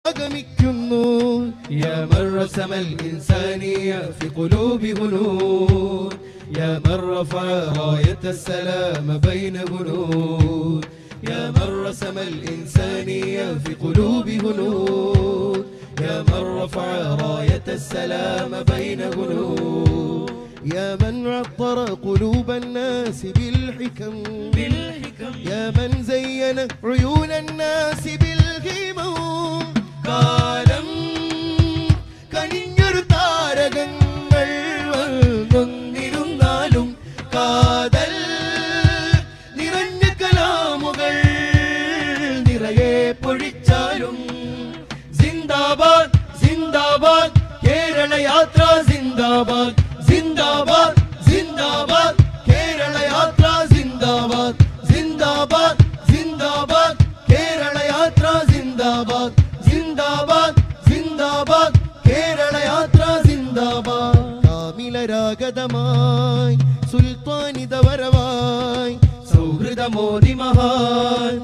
agamikunnu ya man rasama al-insaniya fi qulubi hunud ya man rafa'a rayat as-salam bayna hunud ya man rasama al-insaniya fi qulubi hunud ya man rafa'a rayat as-salam bayna hunud ya man 'attara qulub an-nas bil hikam ya man zayyana 'uyun an-nas bil himam കാലം കനിഞ്ഞൊരു താരകങ്ങൾ വന്നിരുന്നാലും കാതൽ നിറഞ്ഞ കലാമുകൾ നിറയെ പൊഴിച്ചാലും സിന്ദാബാദ് സിന്ദാബാദ് കേരള യാത്ര സിന്ദാബാദ് സിന്ദാബാദ് സിന്ദാബാദ് കേരള യാത്ര സിന്ദാബാദ് സിന്ദാബാദ് സിന്ദാബാദ് കേരള യാത്ര സിന്ദാബാദ് സിന്ദാബാദ് സിന്ദാബാദ് കേരള യാത്ര സിന്ദാബാദ് കാമിലരാഗതമായി സുൽത്താനിത വരവായി സൗഹൃദമോദി മഹാൻ